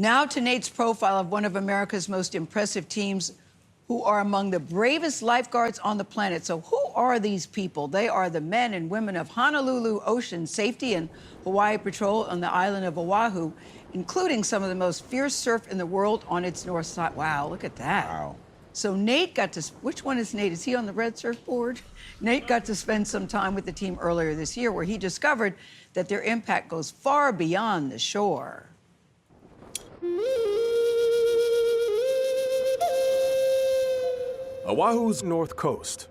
Now to Nate's profile of one of America's most impressive teams who are among the bravest lifeguards on the planet. So who are these people? They are the men and women of Honolulu Ocean Safety and Hawaii Patrol on the island of Oahu, including some of the most fierce surf in the world on its north side. Wow, look at that. Wow. So Nate got to, which one is Nate? Is he on the red surfboard? Nate got to spend some time with the team earlier this year where he discovered that their impact goes far beyond the shore. Oahu's north coast.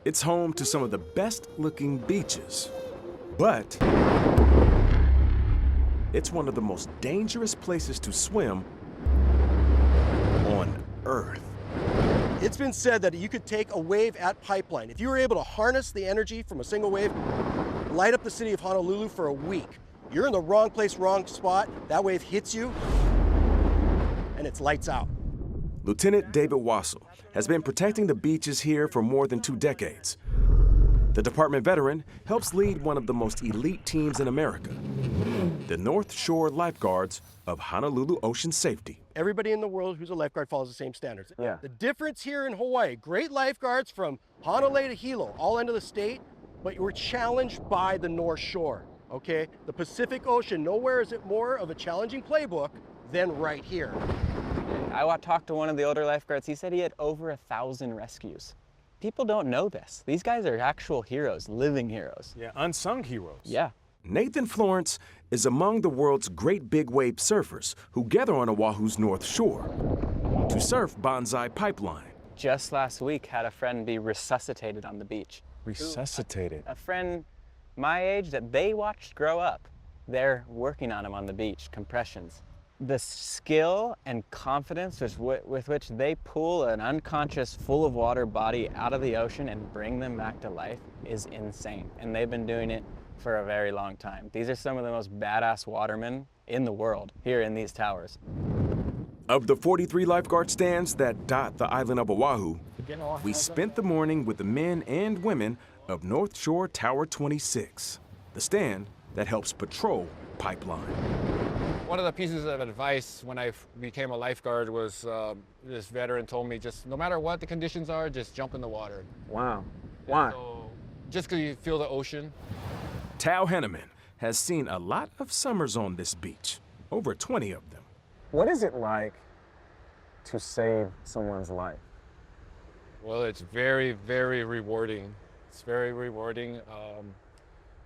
It's home to some of the best-looking beaches, but it's one of the most dangerous places to swim on Earth. It's been said that you could take a wave at Pipeline. If you were able to harness the energy from a single wave, light up the city of Honolulu for a week. You're in the wrong place, wrong spot. That wave hits you, and it's lights out. Lieutenant David Wassel has been protecting the beaches here for more than 2 decades. The department veteran helps lead one of the most elite teams in America, the North Shore Lifeguards of Honolulu Ocean Safety. Everybody in the world who's a lifeguard follows the same standards. Yeah. The difference here in Hawaii, great lifeguards from Honolulu to Hilo, all end of the state, but we're challenged by the North Shore, okay? The Pacific Ocean, nowhere is it more of a challenging playbook than right here. I talked to one of the older lifeguards. He said he had over 1,000 rescues. People don't know this. These guys are actual heroes, living heroes. Yeah, unsung heroes. Yeah. Nathan Florence is among the world's great big wave surfers who gather on Oahu's North Shore to surf Bonsai Pipeline. Just last week, had a friend be resuscitated on the beach. Resuscitated. A friend my age that they watched grow up. They're working on him on the beach, compressions. The skill and confidence with which they pull an unconscious, full of water body out of the ocean and bring them back to life is insane. And they've been doing it for a very long time. These are some of the most badass watermen in the world here in these towers. Of the 43 lifeguard stands that dot the island of Oahu, we spent the morning with the men and women of North Shore Tower 26, the stand that helps patrol Pipeline. One of the pieces of advice when I became a lifeguard was this veteran told me, just no matter what the conditions are, just jump in the water. Wow. Why? So, just because you feel the ocean. Tao Henneman has seen a lot of summers on this beach, over 20 of them. What is it like to save someone's life? Well, it's very, very rewarding. It's very rewarding.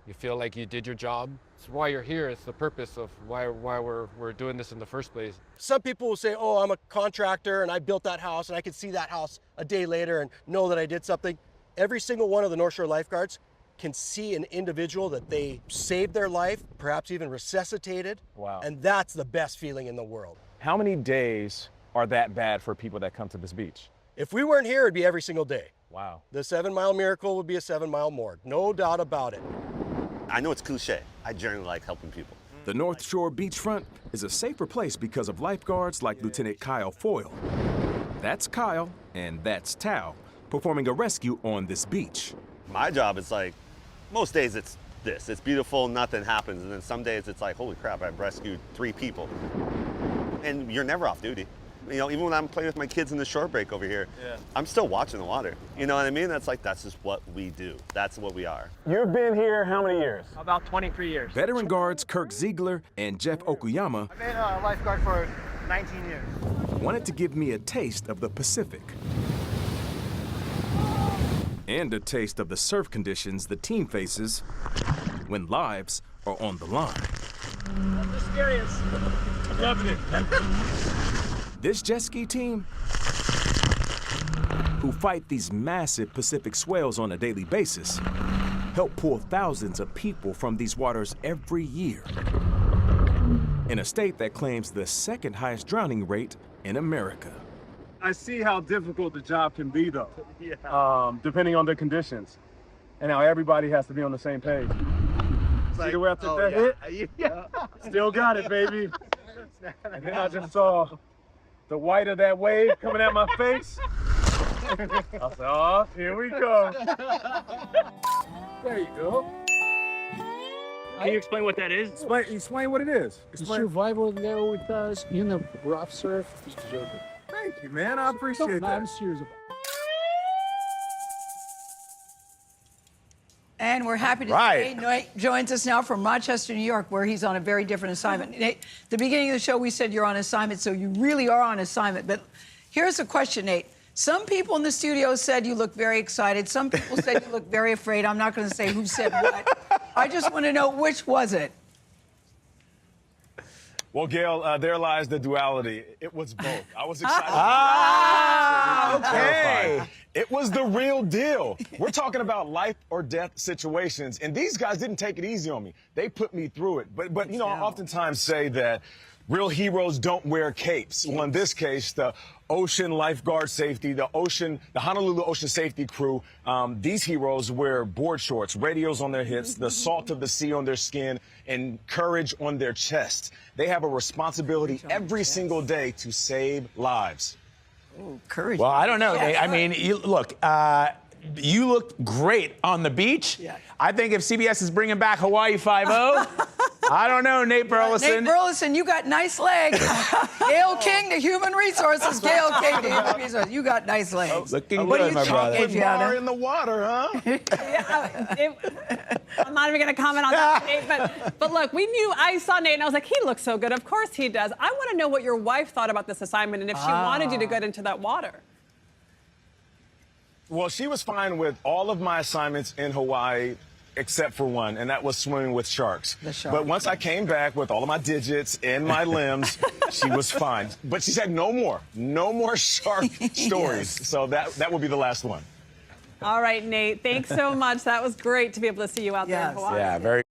You feel like you did your job. It's why you're here. It's the purpose of why we're doing this in the first place. Some people will say, oh, I'm a contractor and I built that house and I could see that house a day later and know that I did something. Every single one of the North Shore lifeguards can see an individual that they saved their life, perhaps even resuscitated. Wow. And that's the best feeling in the world. How many days are that bad for people that come to this beach? If we weren't here, it'd be every single day. Wow. The 7 Mile Miracle would be a 7 Mile morgue, no doubt about it. I know it's cliche. I generally like helping people. The North Shore beachfront is a safer place because of lifeguards like Lieutenant Kyle Foyle. That's Kyle, and that's Tao, performing a rescue on this beach. My job is like, most days it's this. It's beautiful, nothing happens. And then some days it's like, holy crap, I've rescued 3 people. And you're never off duty. You know, even when I'm playing with my kids in the shore break over here, I'm still watching the water. You know what I mean? That's just what we do. That's what we are. You've been here how many years? About 23 years. Veteran guards Kirk Ziegler and Jeff Okuyama I've been a lifeguard for 19 years. wanted to give me a taste of the Pacific and a taste of the surf conditions the team faces when lives are on the line. That's the scariest. I'm loving it. This jet ski team, who fight these massive Pacific swells on a daily basis, help pull thousands of people from these waters every year in a state that claims the 2nd highest drowning rate in America. I see how difficult the job can be, though, depending on the conditions, and how everybody has to be on the same page. See the way I took that hit? Yeah. Still got it, baby. And then I just saw the white of that wave coming at my face. I said, oh, here we go. There you go. Can you explain what that is? Explain what it is. Survival there with us in the rough surf. Thank you, man. I appreciate that. I'm serious about And we're happy to say Nate joins us now from Rochester, New York, where he's on a very different assignment. Nate, at the beginning of the show, we said you're on assignment, so you really are on assignment. But here's a question, Nate. Some people in the studio said you look very excited. Some people said you look very afraid. I'm not going to say who said what. I just want to know, which was it? Well, Gail, there lies the duality. It was both. I was excited. Okay. It was the real deal. We're talking about life or death situations, and these guys didn't take it easy on me. They put me through it. But you know, I oftentimes say that real heroes don't wear capes. Well, in this case, the ocean lifeguard safety, the Honolulu Ocean Safety Crew, these heroes wear board shorts, radios on their hips, the salt of the sea on their skin, and courage on their chest. They have a responsibility every single day to save lives. Oh, courage. Well, I don't know, Nate. I mean, you looked great on the beach. Yeah. I think if CBS is bringing back Hawaii 5-0, I don't know, Nate Burleson. Nate Burleson, you got nice legs. Gail King to Human Resources. Gail King to Human Resources. You got nice legs. Looking What do good, you my think, brother. Adriana? Bar in the water, huh? I'm not even going to comment on that, Nate. But look, I saw Nate and I was like, he looks so good. Of course he does. I want to know what your wife thought about this assignment and if she wanted you to get into that water. Well, she was fine with all of my assignments in Hawaii except for one, and that was swimming with sharks. The shark. But once I came back with all of my digits and my limbs, she was fine. But she said no more shark stories. So that will be the last one. All right, Nate, thanks so much. That was great to be able to see you out there in Hawaii. Yeah, very